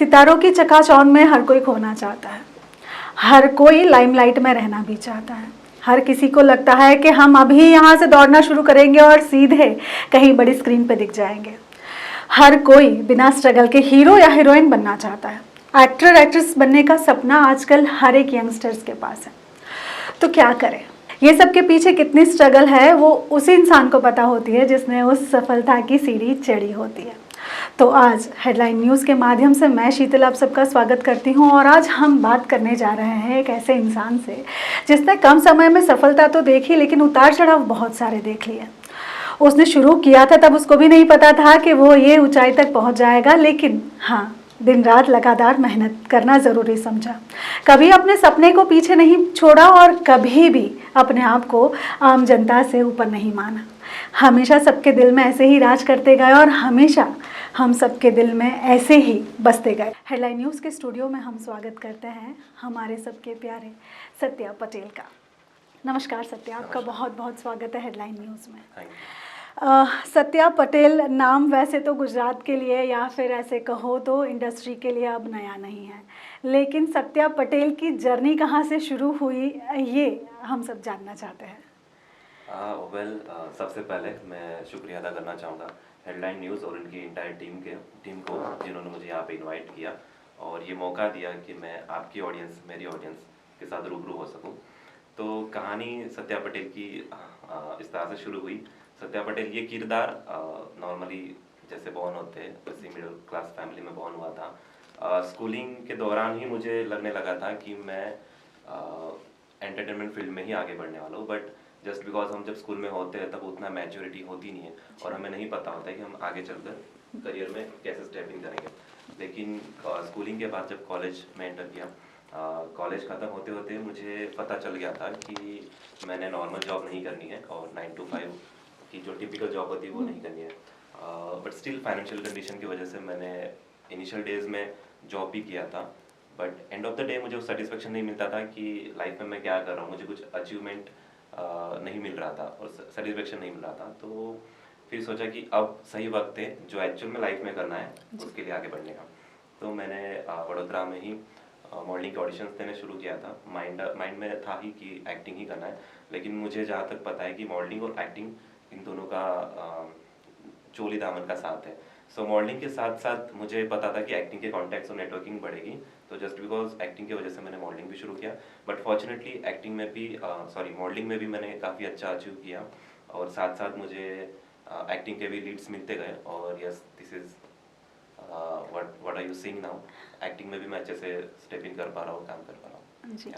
सितारों की चकाचौंध में हर कोई खोना चाहता है, हर कोई लाइमलाइट में रहना भी चाहता है। हर किसी को लगता है कि हम अभी यहाँ से दौड़ना शुरू करेंगे और सीधे कहीं बड़ी स्क्रीन पे दिख जाएंगे। हर कोई बिना स्ट्रगल के हीरो या हीरोइन बनना चाहता है। एक्टर एक्ट्रेस बनने का सपना आजकल हर एक यंगस्टर्स के पास है। तो क्या करें? ये सब के पीछे कितनी स्ट्रगल है वो उसी इंसान को पता होती है जिसने उस सफलता की सीढ़ी चढ़ी होती है। तो आज हेडलाइन न्यूज़ के माध्यम से मैं शीतल आप सबका स्वागत करती हूं और आज हम बात करने जा रहे हैं एक ऐसे इंसान से जिसने कम समय में सफलता तो देखी लेकिन उतार चढ़ाव बहुत सारे देख लिए। उसने शुरू किया था तब उसको भी नहीं पता था कि वो ये ऊंचाई तक पहुंच जाएगा, लेकिन हाँ, दिन रात लगातार मेहनत करना ज़रूरी समझा। कभी अपने सपने को पीछे नहीं छोड़ा और कभी भी अपने आप को आम जनता से ऊपर नहीं माना। हमेशा सबके दिल में ऐसे ही राज करते गए और हमेशा हम सबके दिल में ऐसे ही बसते गए। हेडलाइन न्यूज़ के स्टूडियो में हम स्वागत करते हैं हमारे सबके प्यारे सत्या पटेल का। नमस्कार सत्या, आपका बहुत बहुत स्वागत है हेडलाइन न्यूज़ में। सत्या पटेल नाम वैसे तो गुजरात के लिए या फिर ऐसे कहो तो इंडस्ट्री के लिए अब नया नहीं है, लेकिन सत्या पटेल की जर्नी कहाँ से शुरू हुई ये हम सब जानना चाहते हैं। सबसे पहले मैं शुक्रिया अदा करना चाहूँगा हेडलाइन न्यूज़ और इनकी इंटायर टीम को जिन्होंने मुझे यहाँ पे इनवाइट किया और ये मौका दिया कि मैं आपकी ऑडियंस, मेरी ऑडियंस के साथ रूबरू हो सकूँ। तो कहानी सत्या पटेल की इस तरह से शुरू हुई। सत्या पटेल ये किरदार नॉर्मली जैसे बॉर्न होते हैं वैसे मिडिल क्लास फैमिली में बॉर्न हुआ था। स्कूलिंग के दौरान ही मुझे लगने लगा था कि मैं एंटरटेनमेंट फील्ड में ही आगे बढ़ने वाला हूँ, बट जस्ट बिकॉज हम जब स्कूल में होते हैं तब उतना मैच्योरिटी होती नहीं है और हमें नहीं पता होता है कि हम आगे चलकर करियर में कैसे स्टेपिंग करेंगे। लेकिन स्कूलिंग के बाद जब कॉलेज में एंटर किया, कॉलेज ख़त्म होते होते मुझे पता चल गया था कि मैंने नॉर्मल जॉब नहीं करनी है और 9 to 5 की जो टिपिकल जॉब होती है वो नहीं करनी है। बट स्टिल फाइनेंशियल कंडीशन की वजह से मैंने इनिशियल डेज में जॉब भी किया था, but end of the day मुझे वो सेटिस्फेक्शन नहीं मिलता था कि लाइफ में मैं क्या कर रहा हूँ। मुझे कुछ अचीवमेंट नहीं मिल रहा था और सेटिस्फेक्शन नहीं मिल रहा था। तो फिर सोचा कि अब सही वक्त है जो एक्चुअल में लाइफ में करना है उसके लिए आगे बढ़ने का। तो मैंने वडोदरा में ही मॉडलिंग के ऑडिशंस देने शुरू किया था। माइंड में था ही कि एक्टिंग ही करना है, लेकिन मुझे जहाँ तक पता है कि मॉडलिंग और एक्टिंग इन दोनों का चोली दामन का साथ है। सो मॉडलिंग के साथ साथ मुझे पता था कि एक्टिंग के कॉन्टैक्ट्स और नेटवर्किंग बढ़ेगी, तो जस्ट बिकॉज एक्टिंग की वजह से मैंने मॉडलिंग भी शुरू किया। बट फॉर्चुनेटली एक्टिंग में भी मॉडलिंग में भी मैंने काफ़ी अच्छा अचीव किया और साथ साथ मुझे एक्टिंग के भी लीड्स मिलते गए और yes this is what are you seeing now. Acting में भी मैं अच्छे से स्टेप इन कर पा रहा हूँ, काम कर पा रहा हूँ जी।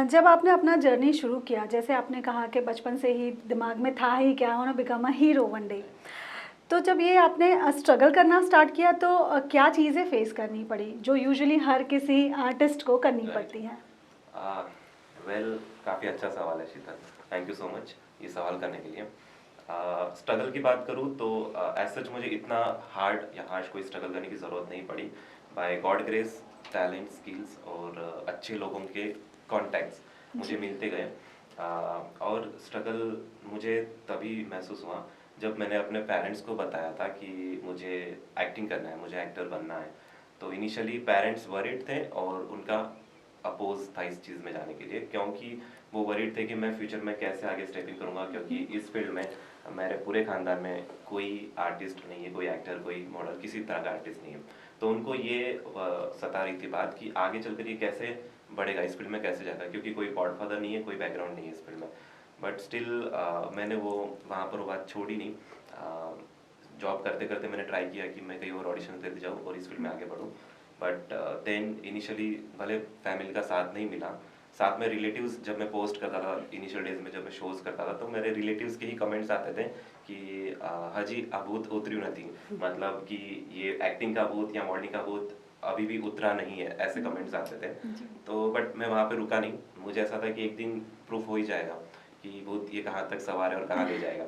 जब आपने अपना जर्नी शुरू किया, जैसे आपने कहा कि बचपन से ही दिमाग में था ही क्या होना, become a hero one day, तो जब ये आपने स्ट्रगल करना स्टार्ट किया तो क्या चीज़ें फेस करनी पड़ी जो यूजुअली हर किसी आर्टिस्ट को करनी पड़ती हैं? काफ़ी अच्छा सवाल है शीतल, थैंक यू सो मच ये सवाल करने के लिए। स्ट्रगल की बात करूँ तो एज सच मुझे इतना हार्ड या हार्श कोई स्ट्रगल करने की ज़रूरत नहीं पड़ी। By God grace talent, skills और अच्छे लोगों के कॉन्टैक्ट्स मुझे मिलते गए। और स्ट्रगल मुझे तभी महसूस हुआ जब मैंने अपने पेरेंट्स को बताया था कि मुझे एक्टिंग करना है, मुझे एक्टर बनना है। तो इनिशियली पेरेंट्स वरीड थे और उनका अपोज था इस चीज़ में जाने के लिए, क्योंकि वो वरीड थे कि मैं फ्यूचर में कैसे आगे स्टेपिंग करूँगा, क्योंकि इस फील्ड में मेरे पूरे खानदान में कोई आर्टिस्ट नहीं है, कोई एक्टर, कोई मॉडल, किसी तरह का आर्टिस्ट नहीं है। तो उनको ये सता रही थी बात कि आगे चलकर ये कैसे बढ़ेगा, इस फील्ड में कैसे जाएगा, क्योंकि कोई गॉडफादर नहीं है, कोई बैकग्राउंड नहीं है इस फील्ड में। बट स्टिल मैंने वो वहाँ पर वो बात छोड़ी नहीं। जॉब करते करते मैंने ट्राई किया कि मैं कहीं और ऑडिशन देते जाऊँ और इस फील्ड में आगे बढ़ूँ। बट देन इनिशियली भले फैमिली का साथ नहीं मिला, साथ में रिलेटिव्स जब मैं पोस्ट करता था इनिशियल डेज में, जब मैं शोज करता था तो मेरे रिलेटिव्स के ही कमेंट्स आते थे कि हाजी आ भूत उतरी नहीं, मतलब कि ये एक्टिंग का भूत या मॉडलिंग का भूत अभी भी उतरा नहीं है, ऐसे कमेंट्स आते थे। तो बट मैं वहाँ पे रुका नहीं, मुझे ऐसा था कि एक दिन प्रूफ हो ही जाएगा कि भूत ये कहाँ तक सवार है और कहाँ ले जाएगा।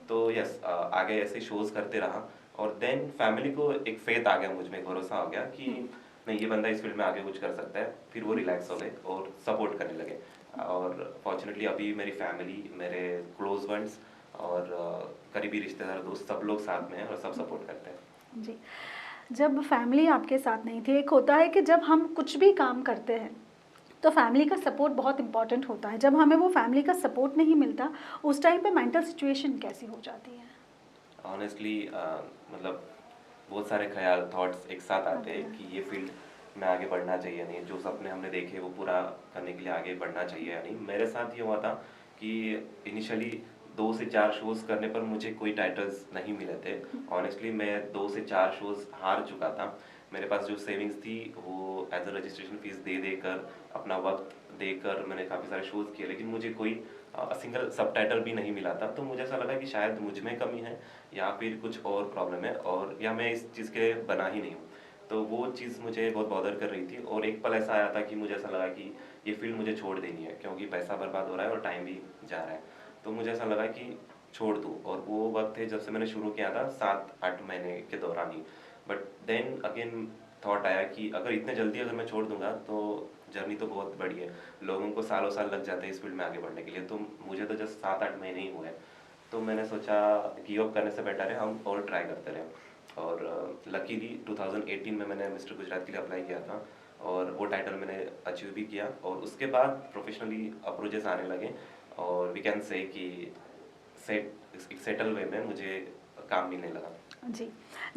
तो यस आगे ऐसे शोज करते रहा और देन फैमिली को एक फेथ आ गया, मुझ में भरोसा आ गया कि नहीं ये बंदा इस फील्ड में आगे कुछ कर सकता है। फिर वो रिलैक्स हो गए और सपोर्ट करने लगे और फॉर्चुनेटली अभी मेरी फैमिली, मेरे क्लोज वंस और करीबी रिश्तेदार, दोस्त सब लोग साथ में हैं और सब सपोर्ट करते हैं जी। जब फैमिली आपके साथ नहीं थी, एक होता है कि जब हम कुछ भी काम करते हैं तो फैमिली का सपोर्ट बहुत इंपॉर्टेंट होता है, जब हमें वो फैमिली का सपोर्ट नहीं मिलता उस टाइम पे मेंटल सिचुएशन कैसी हो जाती है? ऑनेस्टली मतलब बहुत सारे ख्याल थॉट्स एक साथ आते हैं कि ये फील्ड में आगे बढ़ना चाहिए या नहीं, जो सपने हमने देखे वो पूरा करने के लिए आगे बढ़ना चाहिए या नहीं। मेरे साथ ये हुआ था कि इनिशियली 2 से 4 शोज करने पर मुझे कोई टाइटल्स नहीं मिले थे। ऑनेस्टली मैं 2 से 4 शोज हार चुका था। मेरे पास जो सेविंग्स थी वो एज अ रजिस्ट्रेशन फीस दे देकर, अपना वक्त देकर मैंने काफ़ी सारे शोज किए, लेकिन मुझे कोई सिंगल सब टाइटल भी नहीं मिला था। तो मुझे ऐसा लगा कि शायद मुझ में कमी है या फिर कुछ और प्रॉब्लम है, और या मैं इस चीज़ के बना ही नहीं हूँ। तो वो चीज़ मुझे बहुत बॉदर कर रही थी, और एक पल ऐसा आया था कि मुझे ऐसा लगा कि ये फील्ड मुझे छोड़ देनी है, क्योंकि पैसा बर्बाद हो रहा है और टाइम भी जा रहा है। तो मुझे ऐसा लगा कि छोड़ दूँ, और वो वक्त है जब से मैंने शुरू किया था 7-8 महीने के दौरान ही। बट देन अगेन थॉट आया कि अगर इतने जल्दी अगर मैं छोड़ दूंगा तो जर्नी तो बहुत बड़ी है, लोगों को सालों साल लग जाते हैं इस फील्ड में आगे बढ़ने के लिए, तो मुझे तो जस्ट 7-8 महीने ही हुए हैं। तो मैंने सोचा गिव अप करने से बेटर है हम और ट्राई करते रहें। और लकीली 2018 में मैंने मिस्टर गुजरात के लिए अप्लाई किया था, और वो टाइटल मैंने अचीव भी किया, और उसके बाद प्रोफेशनली अप्रोचेस आने लगे, और वी कैन से कि सेटल वे में मुझे काम मिलने लगा। जी,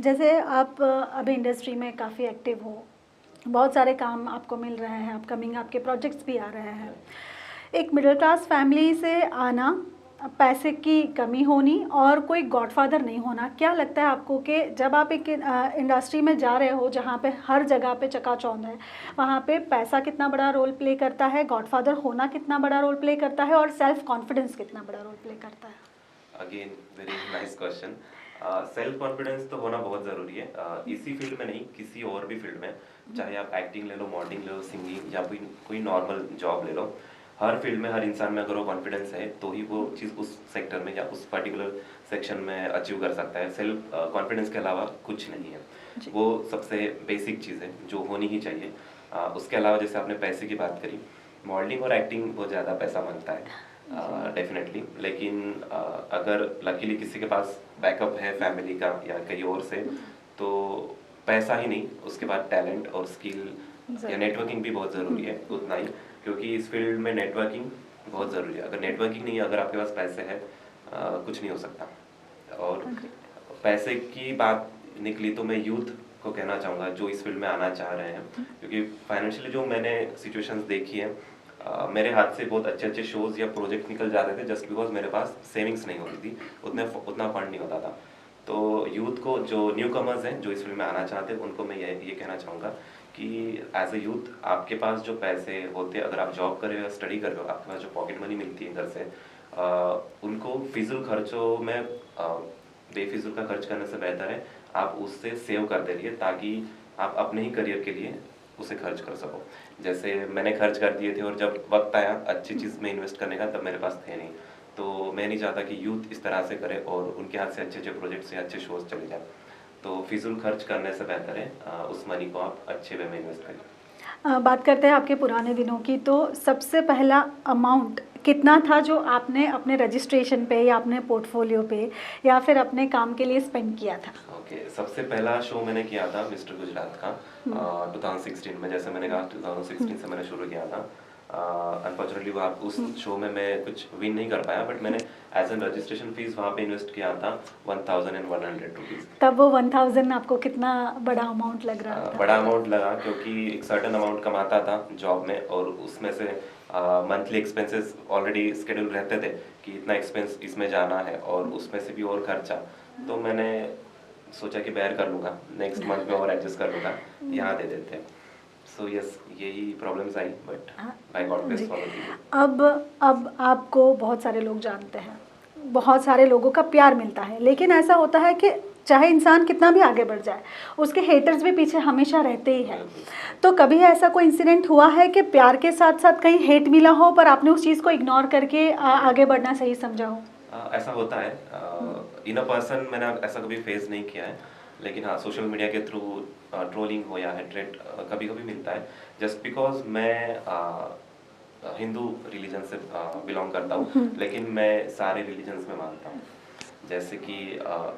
जैसे आप अभी इंडस्ट्री में काफ़ी एक्टिव हो, बहुत सारे काम आपको मिल रहे हैं, अपकमिंग आपके प्रोजेक्ट्स भी आ रहे हैं। एक मिडिल क्लास फैमिली से आना, पैसे की कमी होनी और कोई गॉडफादर नहीं होना, क्या लगता है आपको कि जब आप एक इंडस्ट्री में जा रहे हो जहाँ पे हर जगह पे चकाचौंध है, वहाँ पे पैसा कितना बड़ा रोल प्ले करता है, गॉडफादर होना कितना बड़ा रोल प्ले करता है और सेल्फ कॉन्फिडेंस कितना बड़ा रोल प्ले करता है? Again very nice question. Self confidence तो होना बहुत ज़रूरी है, इसी फील्ड में नहीं, किसी और भी फील्ड में, चाहे आप एक्टिंग ले लो, मॉडलिंग ले लो, सिंगिंग, या कोई नॉर्मल जॉब ले लो, हर फील्ड में हर इंसान में अगर वो कॉन्फिडेंस है तो ही वो चीज़ उस सेक्टर में या उस पर्टिकुलर सेक्शन में अचीव कर सकता है। सेल्फ कॉन्फिडेंस के अलावा कुछ नहीं है, वो सबसे बेसिक चीज़ है जो होनी ही चाहिए। उसके अलावा जैसे आपने पैसे की बात करी, मॉडलिंग और एक्टिंग बहुत ज़्यादा पैसा मांगता है डेफिनेटली, लेकिन अगर लकीली किसी के पास बैकअप है फैमिली का या कहीं और से, तो पैसा ही नहीं, उसके बाद टैलेंट और स्किल या नेटवर्किंग भी बहुत ज़रूरी है उतना ही, क्योंकि इस फील्ड में नेटवर्किंग बहुत ज़रूरी है। अगर नेटवर्किंग नहीं है, अगर आपके पास पैसे है, कुछ नहीं हो सकता। और पैसे की बात निकली तो मैं यूथ को कहना चाहूँगा जो इस फील्ड में आना चाह रहे हैं, क्योंकि फाइनेंशियली जो मैंने सिचुएशंस देखी है, मेरे हाथ से बहुत अच्छे अच्छे शोज या प्रोजेक्ट निकल जाते थे जस्ट बिकॉज मेरे पास सेविंग्स नहीं होती थी, उतना फंड नहीं होता था। तो यूथ को, जो न्यू कमर्स हैं जो इस फील्ड में आना चाहते हैं, उनको मैं ये कहना चाहूँगा कि एज ए यूथ आपके पास जो पैसे होते हैं, अगर आप जॉब कर रहे हो या स्टडी कर रहे हो, आपके पास जो पॉकेट मनी मिलती है घर से, उनको फिजूल खर्चों में बेफिजूल का खर्च करने से बेहतर है आप उससे सेव करते रहिए, ताकि आप अपने ही करियर के लिए उसे खर्च कर सको। जैसे मैंने खर्च कर दिए थे, और जब वक्त आया अच्छी चीज़ में इन्वेस्ट करने का, तब मेरे पास थे नहीं। तो मैं नहीं चाहता कि यूथ इस तरह से करे और उनके हाथ से अच्छे अच्छे प्रोजेक्ट्स या अच्छे शोज चले जाए। तो फिजूल खर्च करने से बेहतर है उस मनी को आप अच्छे वे में इन्वेस्ट करें। बात करते हैं आपके पुराने दिनों की, तो सबसे पहला अमाउंट कितना था जो आपने अपने रजिस्ट्रेशन पे या अपने पोर्टफोलियो पे या फिर अपने काम के लिए स्पेंड किया था? ओके, सबसे पहला शो मैंने किया था मिस्टर गुजरात का 2016 में। जैसे मैंने कहा 2016 से मैंने शुरू किया था। अनफॉर्चुनेटली वो उस शो में मैं कुछ विन नहीं कर पाया, बट मैंने एज एन रजिस्ट्रेशन फीस वहाँ पे इन्वेस्ट किया था 1100 रुपीज़। तब वो 1000 आपको कितना बड़ा अमाउंट लग रहा था? बड़ा अमाउंट लगा, क्योंकि एक सर्टेन अमाउंट कमाता था जॉब में, और उसमें से मंथली एक्सपेंसेस ऑलरेडी स्केड्यूल रहते थे कि इतना एक्सपेंस इसमें जाना है, और उसमें से भी और खर्चा। तो मैंने सोचा कि बेयर कर लूँगा, नेक्स्ट मंथ में और एडजस्ट कर लूँगा, यहाँ दे देते हैं। सो यस, यही problems I, but by God grace follow की। अब आपको बहुत सारे लोग जानते हैं, बहुत सारे लोगों का प्यार मिलता है, लेकिन ऐसा होता है कि चाहे इंसान कितना भी आगे बढ़ जाए, उसके हेटर्स भी पीछे हमेशा रहते ही हैं। तो कभी ऐसा कोई इंसिडेंट हुआ है कि प्यार के साथ साथ कहीं हेट मिला हो, पर आपने उस चीज़ को इग्नोर करके आगे बढ़ना सही समझा हो? ऐसा होता है, इन अ पर्सन मैंने ऐसा कभी फेस नहीं किया है, लेकिन हाँ सोशल मीडिया के थ्रू ट्रोलिंग हो या हेट्रेट कभी कभी मिलता है, जस्ट बिकॉज मैं हिंदू रिलीजन से बिलोंग करता हूँ, लेकिन मैं सारे रिलीजन्स में मानता हूँ। जैसे कि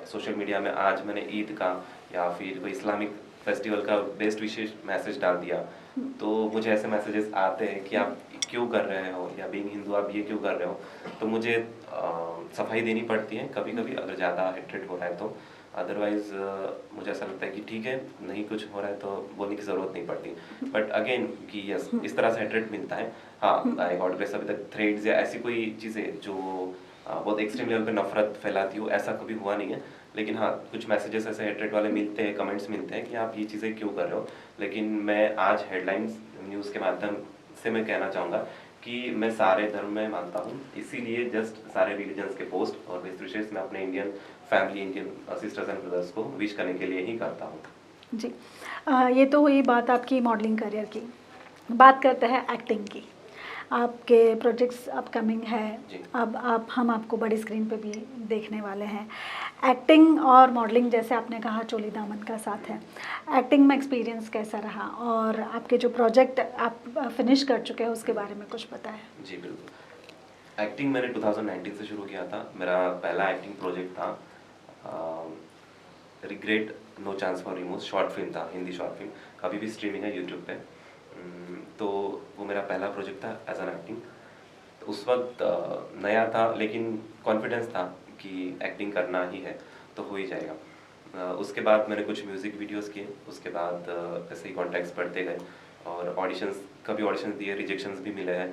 सोशल मीडिया में आज मैंने ईद का या फिर कोई इस्लामिक फेस्टिवल का बेस्ट विशेष मैसेज डाल दिया, तो मुझे ऐसे मैसेजेस आते हैं कि आप क्यों कर रहे हो, या बीइंग हिंदू आप ये क्यों कर रहे हो, तो मुझे सफाई देनी पड़ती है कभी कभी अगर ज़्यादा हेट्रेड हो रहा है तो। अदरवाइज मुझे ऐसा लगता है कि ठीक है, नहीं कुछ हो रहा है तो बोलने की ज़रूरत नहीं पड़ती। बट अगेन कि यस, इस तरह से हेट्रेड मिलता है। हाँ, बाय गॉड ग्रेस अभी तक थ्रेड्स या ऐसी कोई चीज़ें जो बहुत एक्सट्रीम लेवल पे नफरत फैलाती हो, ऐसा कभी हुआ नहीं है। लेकिन हाँ, कुछ मैसेजेस ऐसे हेट्रेड वाले मिलते हैं, कमेंट्स मिलते हैं कि आप ये चीज़ें क्यों कर रहे हो। लेकिन मैं आज हेडलाइंस न्यूज़ के माध्यम से मैं कहना चाहूँगा कि मैं सारे धर्म में मानता हूँ, इसीलिए जस्ट सारे रिलीजन्स के पोस्ट और बेस्ट विशेष मैं अपने Indian family, Indian sisters and brothers को विश करने के लिए ही करता हूँ। जी। ये तो हुई बात आपकी मॉडलिंग करियर की। बात करते हैं एक्टिंग की। आपके प्रोजेक्ट्स अपकमिंग है, जी। अब हम आपको बड़ी स्क्रीन पे भी देखने वाले हैं। एक्टिंग और मॉडलिंग, जैसे आपने कहा चोली दामन का साथ है, एक्टिंग में एक्सपीरियंस कैसा रहा, और आपके जो प्रोजेक्ट आप फिनिश कर चुके हैं उसके बारे में कुछ बताएं। जी बिल्कुल। एक्टिंग मैंने 2019 से शुरू किया था। मेरा पहला एक्टिंग प्रोजेक्ट था regret no chance for remove, short film था, हिंदी शॉर्ट फिल्म, अभी भी स्ट्रीमिंग है यूट्यूब पे। तो वो मेरा पहला प्रोजेक्ट था एज एन एक्टिंग। तो उस वक्त नया था, लेकिन कॉन्फिडेंस था कि एक्टिंग करना ही है तो हो ही जाएगा। उसके बाद मैंने कुछ म्यूज़िक वीडियोस किए, उसके बाद ऐसे ही कॉन्टैक्ट्स बढ़ते गए और ऑडिशंस, कभी ऑडिशंस दिए, रिजेक्शंस भी मिले हैं।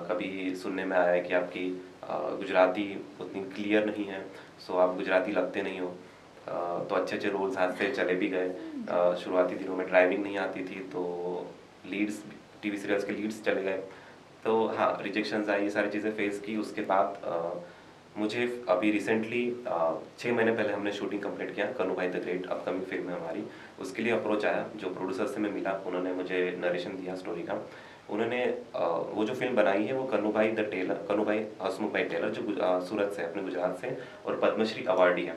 कभी सुनने में आया है कि आपकी गुजराती उतनी क्लियर नहीं है, सो आप गुजराती लगते नहीं हो। तो अच्छे अच्छे रोल्स हाथ से चले भी गए। शुरुआती दिनों में ड्राइविंग नहीं आती थी, तो लीड्स, टीवी सीरियल्स के लीड्स चले गए। तो हाँ, रिजेक्शंस आई, ये सारी चीज़ें फेस की। उसके बाद मुझे अभी रिसेंटली 6 महीने पहले हमने शूटिंग कंप्लीट किया, कन्नू भाई द ग्रेट अपकमिंग फिल्म है हमारी। उसके लिए अप्रोच आया, जो प्रोड्यूसर से मैं मिला, उन्होंने मुझे नरेशन दिया स्टोरी का। उन्होंने वो जो फिल्म बनाई है वो कन्नू भाई द टेलर, कन्नू भाई हसमुख भाई टेलर, जो सूरत से, अपने गुजरात से, और पद्मश्री अवार्डी है,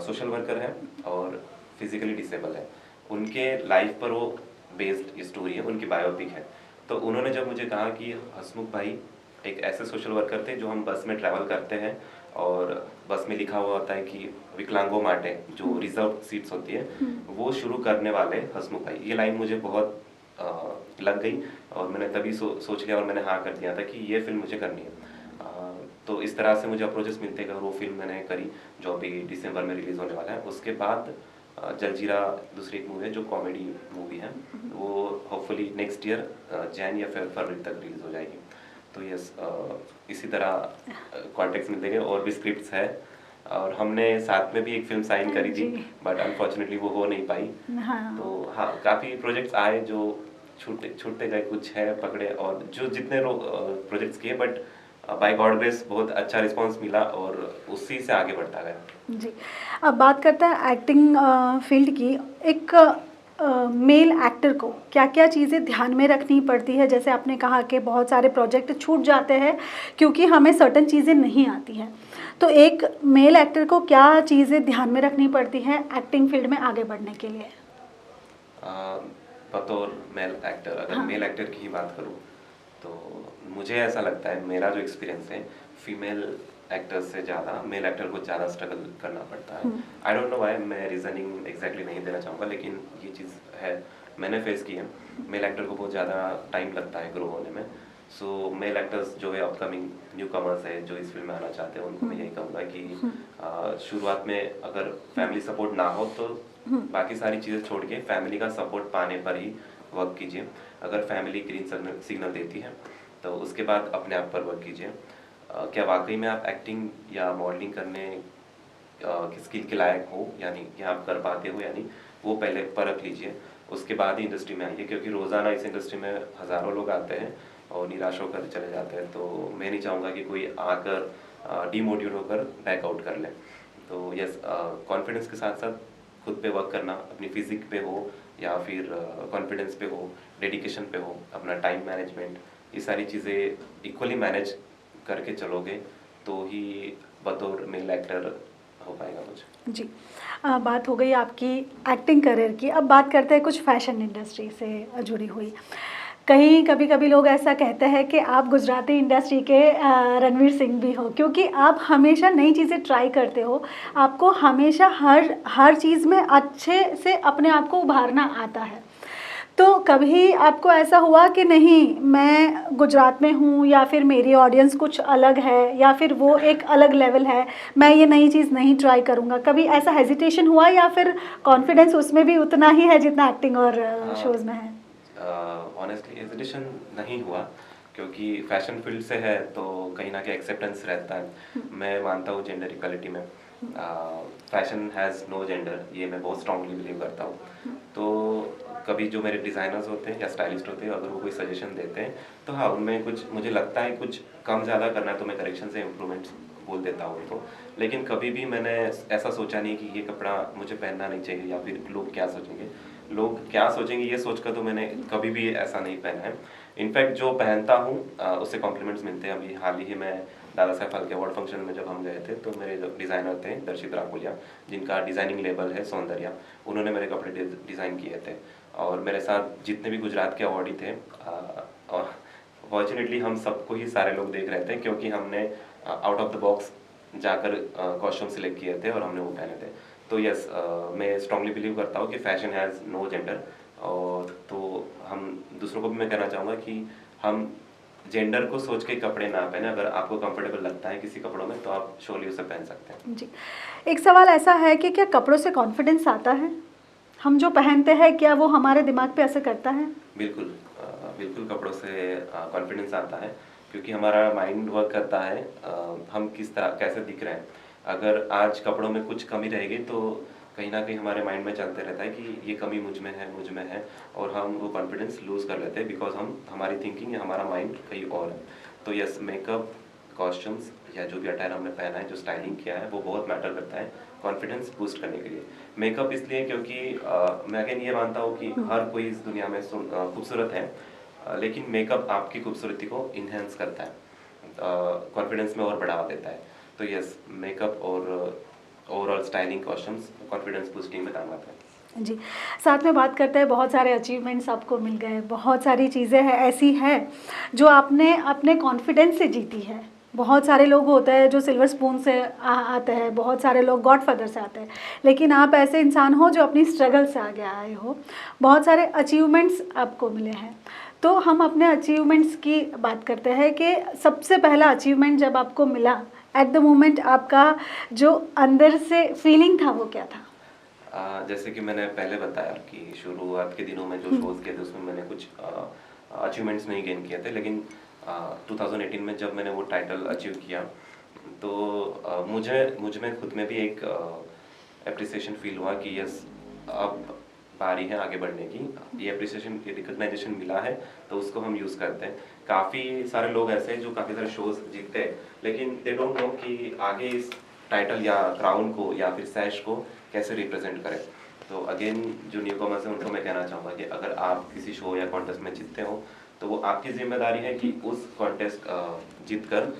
सोशल वर्कर है और फिजिकली डिसेबल है। उनके लाइफ पर वो बेस्ड स्टोरी है, उनकी बायोपिक है। तो उन्होंने जब मुझे कहा कि हसमुख भाई एक ऐसे सोशल वर्कर थे जो हम बस में ट्रैवल करते हैं और बस में लिखा हुआ होता है कि विकलांगों माटे, जो रिजर्व सीट्स होती है, वो शुरू करने वाले हसमुख भाई। ये लाइन मुझे बहुत लग गई और मैंने तभी सोच लिया और मैंने हाँ कर दिया था कि ये फिल्म मुझे करनी है। तो इस तरह से मुझे अप्रोचेस मिलते गए और वो फिल्म मैंने करी, जो अभी दिसंबर में रिलीज़ होने वाला है। उसके बाद जलजीरा दूसरी एक मूवी है जो कॉमेडी मूवी है, वो होपफुली नेक्स्ट ईयर जैन या फरवरी तक रिलीज हो जाएगी। तो यस, इसी तरह कॉन्टेक्ट्स मिलते गए और भी स्क्रिप्ट्स है, और हमने साथ में भी एक फिल्म साइन करी थी, बट अनफॉर्चुनेटली वो हो नहीं पाई। हाँ। तो हाँ, काफ़ी प्रोजेक्ट्स आए जो छूटते गए, कुछ है पकड़े, और जो जितने प्रोजेक्ट्स किए, बट बाय गॉड ग्रेस बहुत अच्छा रिस्पांस मिला और उसी से आगे बढ़ता गया। जी। अब बात करते हैं एक्टिंग फील्ड की। एक मेल एक्टर को क्या क्या चीज़ें ध्यान में रखनी पड़ती है? जैसे आपने कहा कि बहुत सारे प्रोजेक्ट छूट जाते हैं क्योंकि हमें सर्टन चीज़ें नहीं आती हैं, तो एक मेल एक्टर को क्या चीज़ें ध्यान में रखनी पड़ती हैं एक्टिंग फील्ड में आगे बढ़ने के लिए? बतौर मेल एक्टर, अगर हाँ। मेल एक्टर की ही बात करूँ तो मुझे ऐसा लगता है, मेरा जो एक्सपीरियंस है, फीमेल एक्टर्स से ज़्यादा मेल एक्टर को ज़्यादा स्ट्रगल करना पड़ता है। आई डोंट नो व्हाई, मैं रीजनिंग एग्जैक्टली नहीं देना चाहूँगा, लेकिन ये चीज़ है, मैंने फेस की है। मेल एक्टर को बहुत ज़्यादा टाइम लगता है ग्रो होने में। सो मेल एक्टर्स जो है अपकमिंग न्यू कमर्स है जो इस फील्ड में आना चाहते हैं, उनको मैं यही कहूँगा कि शुरुआत में अगर फैमिली सपोर्ट ना हो तो बाकी सारी चीज़ें छोड़ के फैमिली का सपोर्ट पाने पर ही वर्क कीजिए। अगर फैमिली ग्रीन सिग्नल देती है तो उसके बाद अपने आप पर वर्क कीजिए। क्या वाकई में आप एक्टिंग या मॉडलिंग करने की स्किल के लायक हो, यानी कि आप कर पाते हो, यानी वो पहले परख लीजिए, उसके बाद ही इंडस्ट्री में आइए। क्योंकि रोज़ाना इस इंडस्ट्री में हज़ारों लोग आते हैं और निराश होकर चले जाते हैं। तो मैं नहीं चाहूँगा कि कोई आकर डीमोटिवेट होकर बैकआउट कर ले। तो यस, कॉन्फिडेंस के साथ साथ खुद पे वर्क करना, अपनी फिजिक पे हो या फिर कॉन्फिडेंस पे हो, डेडिकेशन पे हो, अपना टाइम मैनेजमेंट, ये सारी चीज़ें इक्वली मैनेज करके चलोगे तो ही बतौर मेल एक्टर हो पाएगा कुछ। जी। बात हो गई आपकी एक्टिंग करियर की, अब बात करते हैं कुछ फैशन इंडस्ट्री से जुड़ी हुई। कहीं कभी कभी लोग ऐसा कहते हैं कि आप गुजराती इंडस्ट्री के रणवीर सिंह भी हो, क्योंकि आप हमेशा नई चीज़ें ट्राई करते हो, आपको हमेशा हर चीज़ में अच्छे से अपने आप को उभारना आता है। तो कभी आपको ऐसा हुआ कि नहीं, मैं गुजरात में हूँ या फिर मेरी ऑडियंस कुछ अलग है या फिर वो एक अलग लेवल है, मैं ये नई चीज़ नहीं ट्राई करूँगा, कभी ऐसा हेजिटेशन हुआ या फिर कॉन्फिडेंस उसमें भी उतना ही है जितना एक्टिंग और शोज़ में है? ऑनेस्टली हेजिटेशन नहीं हुआ, क्योंकि फैशन फील्ड से है तो कहीं ना कहीं एक्सेप्टेंस रहता है। मैं मानता हूँ जेंडर इक्वालिटी में। फैशन हैज़ नो जेंडर, ये मैं बहुत स्ट्रांगली बिलीव करता हूँ। तो कभी जो मेरे डिज़ाइनर्स होते हैं या स्टाइलिस्ट होते हैं, अगर वो कोई सजेशन देते हैं तो हाँ, उनमें कुछ मुझे लगता है कुछ कम ज़्यादा करना है तो मैं करेक्शन से इम्प्रूवमेंट्स बोल देता हूँ उनको। लेकिन कभी भी मैंने ऐसा सोचा नहीं कि ये कपड़ा मुझे पहनना नहीं चाहिए या फिर लोग क्या सोचेंगे। लोग क्या सोचेंगे ये सोचकर तो मैंने कभी भी ऐसा नहीं पहना है। इनफैक्ट जो पहनता हूँ उससे कॉम्प्लीमेंट्स मिलते हैं। अभी हाल ही में दादा साहब फाल्के अवार्ड फंक्शन में जब हम गए थे तो मेरे जो डिज़ाइनर थे दर्शित राकुलिया, जिनका डिज़ाइनिंग लेबल है सौंदर्या, उन्होंने मेरे कपड़े डिज़ाइन किए थे। और मेरे साथ जितने भी गुजरात के अवार्डी थे, और फॉर्चुनेटली हम सबको ही सारे लोग देख रहे थे, क्योंकि हमने आउट ऑफ द बॉक्स जाकर कॉस्ट्यूम सिलेक्ट किए थे और हमने वो पहने थे। तो यस, मैं स्ट्रांगली बिलीव करता हूँ कि फैशन हैज़ नो जेंडर। और तो हम दूसरों को भी मैं कहना चाहूँगा कि हम जेंडर को सोच के कपड़े ना पहने। अगर आपको कंफर्टेबल लगता है किसी कपड़ों में तो आप श्योरली उसे पहन सकते हैं। जी, एक सवाल ऐसा है कि क्या कपड़ों से कॉन्फिडेंस आता है? हम जो पहनते हैं क्या वो हमारे दिमाग पे असर करता है? बिल्कुल, बिल्कुल कपड़ों से कॉन्फिडेंस आता है, क्योंकि हमारा माइंड वर्क करता है हम किस तरह कैसे दिख रहे हैं। अगर आज कपड़ों में कुछ कमी रहेगी तो कहीं ना कहीं हमारे माइंड में चलते रहता है कि ये कमी मुझ में है, और हम वो कॉन्फिडेंस लूज़ कर लेते हैं बिकॉज हमारी थिंकिंग या हमारा माइंड कहीं और है। तो यस, मेकअप, कॉस्ट्यूम्स या जो भी अटायर हमने पहना है, जो स्टाइलिंग किया है, वो बहुत मैटर करता है कॉन्फिडेंस बूस्ट करने के लिए। मेकअप इसलिए क्योंकि मैं अगेन ये मानता हूँ कि हर कोई इस दुनिया में खूबसूरत है, लेकिन मेकअप आपकी खूबसूरती को इन्हेंस करता है, कॉन्फिडेंस में और बढ़ावा देता है। तो यस, मेकअप और overall styling, costumes confidence boosting में काम आता है। जी, साथ में बात करते हैं, बहुत सारे अचीवमेंट्स आपको मिल गए, बहुत सारी चीज़ें हैं ऐसी हैं जो आपने अपने कॉन्फिडेंस से जीती है। बहुत सारे लोग होते हैं जो सिल्वर स्पून से आते हैं, बहुत सारे लोग गॉडफादर से आते हैं, लेकिन आप ऐसे इंसान हो जो अपनी स्ट्रगल से आगे आए हो, बहुत सारे अचीवमेंट्स आपको मिले हैं। तो हम अपने अचीवमेंट्स की बात करते हैं कि सबसे पहला अचीवमेंट जब आपको मिला, एट द मोमेंट आपका जो अंदर से फीलिंग था वो क्या था? जैसे कि मैंने पहले बताया कि शुरुआत के दिनों में जो शोज़ किए थे उसमें मैंने कुछ अचीवमेंट्स नहीं गेन किए थे, लेकिन 2018 में जब मैंने वो टाइटल अचीव किया तो मुझ में खुद में भी एक एप्रिसिएशन फील हुआ कि यस, अब बारी है आगे बढ़ने की। ये एप्रिसिएशन, ये रिकग्नाइजेशन मिला है तो उसको हम यूज़ करते हैं। काफ़ी सारे लोग ऐसे हैं जो काफ़ी सारे शोज़ जीतते हैं, लेकिन दे डोंट नो कि आगे इस टाइटल या क्राउन को या फिर सैश को कैसे रिप्रेजेंट करें। तो अगेन जो न्यू कमर्स हैं उनको मैं कहना चाहूँगा कि अगर आप किसी शो या कॉन्टेस्ट में जीतते हो तो वो आपकी जिम्मेदारी है कि उस कॉन्टेस्ट जीत कर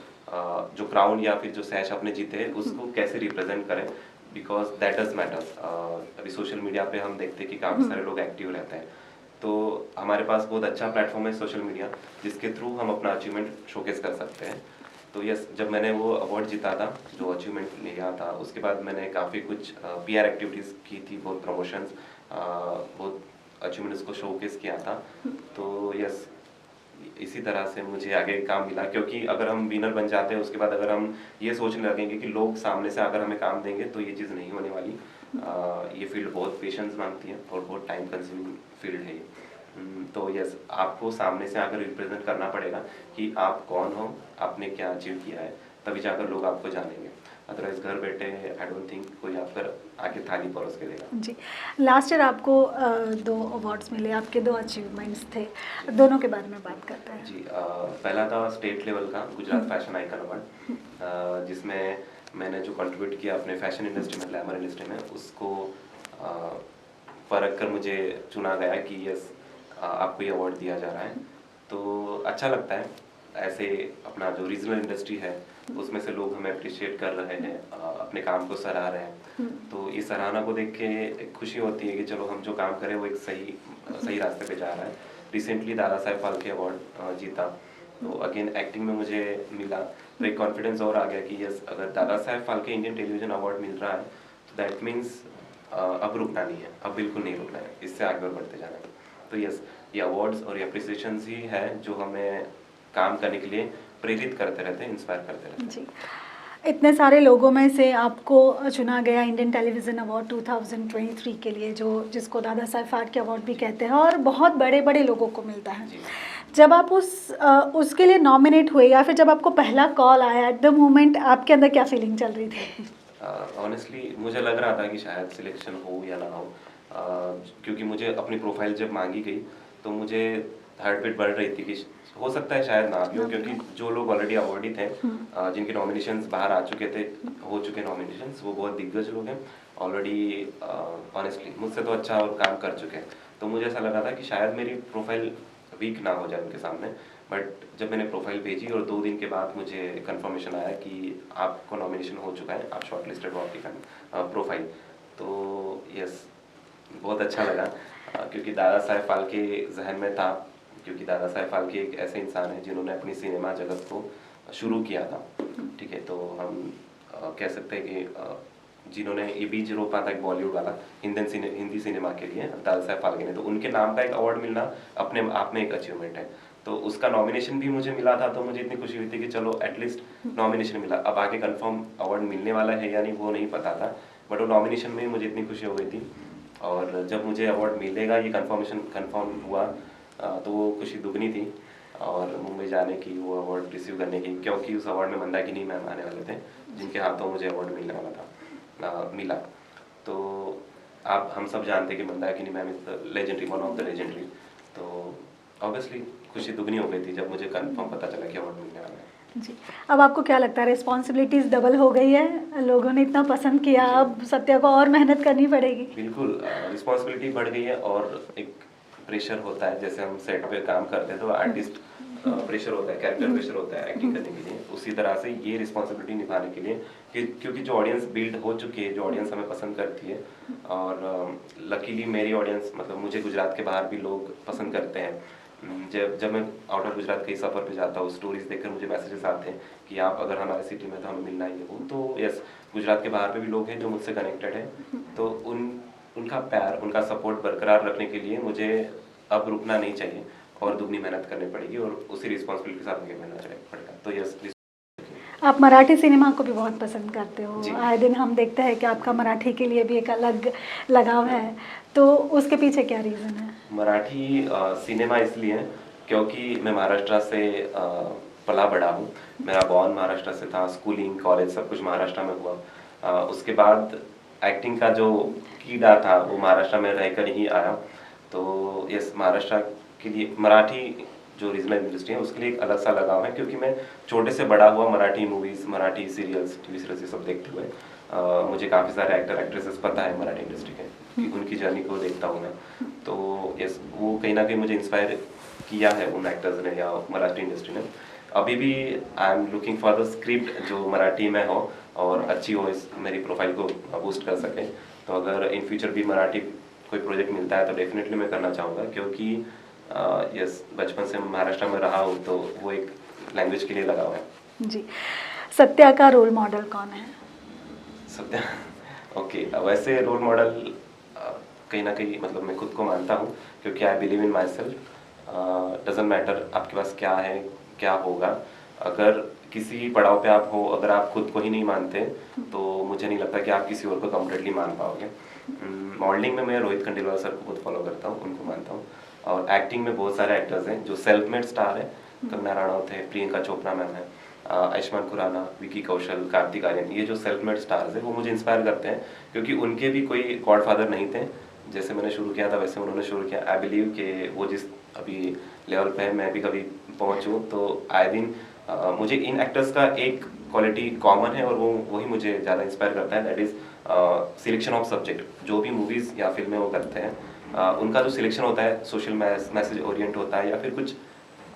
जो क्राउन या फिर जो सैश आपने जीते हैं उसको कैसे रिप्रेजेंट करें, बिकॉज दैट डज मैटर्स। अभी सोशल मीडिया पे हम देखते हैं कि काफ़ी सारे लोग एक्टिव रहते हैं, तो हमारे पास बहुत अच्छा प्लेटफॉर्म है सोशल मीडिया, जिसके थ्रू हम अपना अचीवमेंट शोकेस कर सकते हैं। तो यस, जब मैंने वो अवार्ड जीता था, जो अचीवमेंट लिया था, उसके बाद मैंने काफ़ी कुछ पीआर एक्टिविटीज़ की थी, बहुत प्रमोशंस, बहुत अचीवमेंट्स को शोकेस किया था। तो यस, इसी तरह से मुझे आगे काम मिला, क्योंकि अगर हम विनर बन जाते हैं उसके बाद अगर हम ये सोचने लगेंगे कि लोग सामने से अगर हमें काम देंगे तो ये चीज़ नहीं होने वाली। ये फील्ड बहुत पेशेंस मांगती है और बहुत टाइम कंज्यूमिंग फील्ड है ये। तो यस, आपको सामने से आकर रिप्रेजेंट करना पड़ेगा कि आप कौन हो, आपने क्या अचीव किया है, तभी जाकर लोग आपको जानेंगे। अदरवाइज घर बैठे आई डोंट थिंक कोई आपकर आके थाली परोस के देगा। जी, लास्ट ईयर आपको 2 अवार्ड्स मिले, आपके 2 अचीवमेंट्स थे, दोनों के बारे में बात करते हैं। जी, पहला था स्टेट लेवल का गुजरात फैशन आइकन अवार्ड, जिसमें मैंने जो कंट्रीब्यूट किया अपने फैशन इंडस्ट्री में, ग्लैमर इंडस्ट्री में, उसको परख कर मुझे चुना गया कि यस, आपको ये अवार्ड दिया जा रहा है। तो अच्छा लगता है, ऐसे अपना जो रीजनल इंडस्ट्री है उसमें से लोग हमें अप्रिशिएट कर रहे हैं, अपने काम को सराह रहे हैं। तो इस सराहना को देख के एक खुशी होती है कि चलो हम जो काम करें वो एक सही रास्ते पे जा रहा है। रिसेंटली दादा साहेब फाल्के अवार्ड जीता, तो अगेन एक्टिंग में मुझे मिला, तो एक कॉन्फिडेंस और आ गया कि यस, अगर Dada Saheb Phalke Indian television award मिल रहा है तो दैट मीन्स अब रुकना नहीं है, अब बिल्कुल नहीं रुकना है, इससे आगे और बढ़ते जाना है। तो यस, ये अवार्ड्स और ये अप्रिसिएशंस ही है जो हमें काम करने के लिए प्रेरित करते रहते हैं, इंस्पायर करते रहते हैं। जी, इतने सारे लोगों में से आपको चुना गया इंडियन टेलीविज़न अवार्ड 2023 के लिए, जो जिसको दादा साहेब फाल्के अवार्ड भी कहते हैं और बहुत बड़े बड़े लोगों को मिलता है। जी। जब आप उसके लिए नॉमिनेट हुए या फिर जब आपको पहला कॉल आया, एट द मोमेंट आपके अंदर क्या फीलिंग चल रही थी? ऑनेस्टली मुझे लग रहा था कि शायद सिलेक्शन हो या ना हो, क्योंकि मुझे अपनी प्रोफाइल जब मांगी गई तो मुझे हार्ट बीट बढ़ रही थी कि हो सकता है शायद ना भी हो, क्योंकि जो लोग ऑलरेडी अवार्डी थे, जिनके नॉमिनेशंस बाहर आ चुके थे, हो चुके नॉमिनेशंस, वो बहुत दिग्गज लोग हैं ऑलरेडी, ऑनेस्टली मुझसे तो अच्छा और काम कर चुके हैं, तो मुझे ऐसा लगा था कि शायद मेरी प्रोफाइल वीक ना हो जाए उनके सामने। बट जब मैंने प्रोफाइल भेजी और 2 दिन के बाद मुझे कंफर्मेशन आया कि आपको नॉमिनेशन हो चुका है, आप शॉर्टलिस्टेड हो आपकी प्रोफाइल, तो यस, बहुत अच्छा लगा, क्योंकि दादा साहेब फाल्के जहन में था, क्योंकि दादा साहेब फाल्के एक ऐसे इंसान हैं जिन्होंने अपनी सिनेमा जगत को शुरू किया था, ठीक है, तो हम कह सकते हैं कि जिन्होंने ये बीज रोपा था एक बॉलीवुड वाला हिंदी सिनेमा के लिए, दादा साहेब फाल्के ने, तो उनके नाम का एक अवार्ड मिलना अपने आप में एक अचीवमेंट है। तो उसका नॉमिनेशन भी मुझे मिला था, तो मुझे इतनी खुशी हुई थी कि चलो एटलीस्ट नॉमिनेशन मिला। अब आगे कंफर्म अवार्ड मिलने वाला है या नहीं वो नहीं पता था, बट वो नॉमिनेशन में मुझे इतनी खुशी हो गई थी, और जब मुझे अवार्ड मिलेगा ये कंफर्म हुआ, तो वो खुशी दुगनी थी, और मुंबई जाने की, वो अवार्ड रिसीव करने की, क्योंकि उस अवार्ड में मंदाकिनी मैम आने वाले थे, जिनके हाथों मुझे अवार्ड मिलने वाला था, मिला। तो आप हम सब जानते हैं कि Mandakini ma'am is the legendary, one of the legendary, तो ऑब्वियसली खुशी दुगनी हो गई थी जब मुझे कंफर्म पता चला कि अवार्ड मिलने वाला है। जी, अब आपको क्या लगता है, रिस्पॉन्सिबिलिटीज़ डबल हो गई है, लोगों ने इतना पसंद किया, अब सत्या को और मेहनत करनी पड़ेगी? बिल्कुल, रिस्पॉन्सिबिलिटी बढ़ गई है, और एक प्रेशर होता है, जैसे हम सेट पे काम करते हैं तो आर्टिस्ट प्रेशर होता है, कैरेक्टर प्रेशर होता है एक्टिंग करने के लिए, उसी तरह से ये रिस्पॉन्सिबिलिटी निभाने के लिए, क्योंकि जो ऑडियंस बिल्ड हो चुकी है, जो ऑडियंस हमें पसंद करती है, और लकीली मेरी ऑडियंस, मतलब मुझे गुजरात के बाहर भी लोग पसंद करते हैं। जब मैं आउट ऑफ गुजरात कई सफ़र पे जाता हूँ, स्टोरीज देखकर मुझे मैसेजेस आते हैं कि आप अगर हमारे सिटी में तो हमें मिलना ही है वो, तो यस, गुजरात के बाहर पे भी लोग हैं जो मुझसे कनेक्टेड है, तो उनका प्यार, उनका सपोर्ट बरकरार रखने के लिए मुझे अब रुकना नहीं चाहिए और दुगनी मेहनत करनी पड़ेगी, और उसी रिस्पॉन्सिबिलिटी के साथ आगे बढ़ना पड़ेगा। तो यस, आप मराठी सिनेमा को भी बहुत पसंद करते हो, जी। आए दिन हम देखते हैं कि आपका मराठी के लिए भी एक अलग लगाव है, तो उसके पीछे क्या रीज़न है? मराठी सिनेमा इसलिए क्योंकि मैं महाराष्ट्र से पला बड़ा हूँ, मेरा बॉर्न महाराष्ट्र से था, स्कूलिंग कॉलेज सब कुछ महाराष्ट्र में हुआ, उसके बाद एक्टिंग का जो कीड़ा था वो महाराष्ट्र में रहकर ही आया, तो यस, महाराष्ट्र के लिए मराठी जो रीजनल इंडस्ट्री है उसके लिए एक अलग सा लगाव है, क्योंकि मैं छोटे से बड़ा हुआ Marathi movies, Marathi serials, TV serials ये सब देखते हुए, मुझे काफ़ी सारे एक्टर एक्ट्रेसेस पता है मराठी इंडस्ट्री के, कि उनकी जर्नी को देखता हूँ मैं, तो यस, वो कहीं ना कहीं मुझे इंस्पायर किया है उन एक्टर्स ने या मराठी इंडस्ट्री ने। अभी भी I am looking for the script जो मराठी में हो और अच्छी हो, इस मेरी प्रोफाइल को बूस्ट कर सके, तो अगर इन फ्यूचर भी मराठी कोई प्रोजेक्ट मिलता है तो डेफिनेटली मैं करना चाहूँगा, क्योंकि यस, बचपन से महाराष्ट्र में रहा हूँ, तो वो एक लैंग्वेज के लिए लगाव है। जी, सत्या का रोल मॉडल कौन है? सत्या ओके, वैसे रोल मॉडल कहीं ना कहीं, मतलब मैं खुद को मानता हूँ, क्योंकि I believe in my self, doesn't matter आपके पास क्या है क्या होगा, अगर किसी पड़ाव पे आप हो, अगर आप खुद को ही नहीं मानते तो मुझे नहीं लगता कि आप किसी और को कम्प्लीटली मान पाओगे। मॉडलिंग में मैं रोहित खंडेलवाल सर को बहुत फॉलो करता हूँ, उनको मानता हूँ, और एक्टिंग में बहुत सारे एक्टर्स हैं जो सेल्फ मेड स्टार है, कंगना राणावत है, प्रियंका चोपड़ा मैम है, आयुष्मान खुराना, विकी कौशल, कार्तिक आर्यन, ये जो सेल्फ मेड स्टार्स हैं वो मुझे इंस्पायर करते हैं, क्योंकि उनके भी कोई गॉडफादर नहीं थे, जैसे मैंने शुरू किया था वैसे उन्होंने शुरू किया। आई बिलीव कि वो जिस अभी लेवल पे है मैं भी कभी पहुंचूं, तो आए दिन मुझे इन एक्टर्स का एक क्वालिटी कॉमन है, और वो वही मुझे ज़्यादा इंस्पायर करता है, that is selection of subject. जो भी मूवीज़ या फिल्में वो करते हैं, उनका जो सिलेक्शन होता है सोशल मैसेज ओरिएंट होता है या फिर कुछ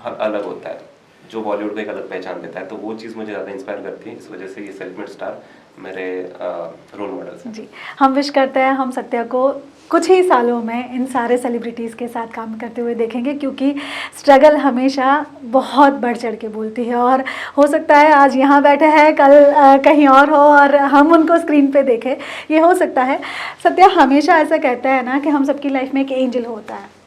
अलग होता है, जो बॉलीवुड को एक अलग पहचान देता है, तो वो चीज़ मुझे ज़्यादा इंस्पायर करती है, इस वजह से ये सेल्फ मेड स्टार मेरे रोल मॉडल्स हैं। जी, हम विश करते हैं हम सत्या को कुछ ही सालों में इन सारे सेलिब्रिटीज़ के साथ काम करते हुए देखेंगे, क्योंकि स्ट्रगल हमेशा बहुत बढ़ चढ़ के बोलती है। और हो सकता है आज यहाँ बैठे हैं, कल कहीं और हो और हम उनको स्क्रीन पे देखें, ये हो सकता है। सत्या हमेशा ऐसा कहता है ना कि हम सबकी लाइफ में एक एंजल होता है,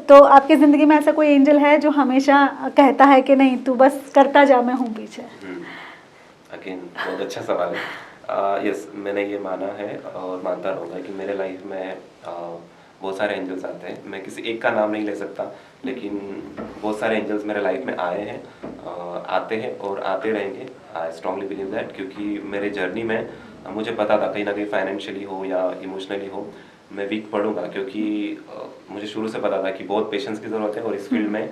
तो आपकी ज़िंदगी में ऐसा कोई एंजल है जो हमेशा कहता है कि नहीं तू बस करता जा, मैं हूँ पीछे? अगेन बहुत अच्छा सवाल है। यस, मैंने ये माना है और मानता रहूँगा कि मेरे लाइफ में बहुत सारे एंजल्स आते हैं। मैं किसी एक का नाम नहीं ले सकता, लेकिन बहुत सारे एंजल्स मेरे लाइफ में आए हैं, आते हैं और आते रहेंगे। आई स्ट्रांगली बिलीव दैट, क्योंकि मेरे जर्नी में मुझे पता था कहीं ना कहीं फाइनेंशियली हो या इमोशनली हो मैं वीक पड़ूंगा, क्योंकि मुझे शुरू से पता था कि बहुत पेशेंस की ज़रूरत है और इस फील्ड में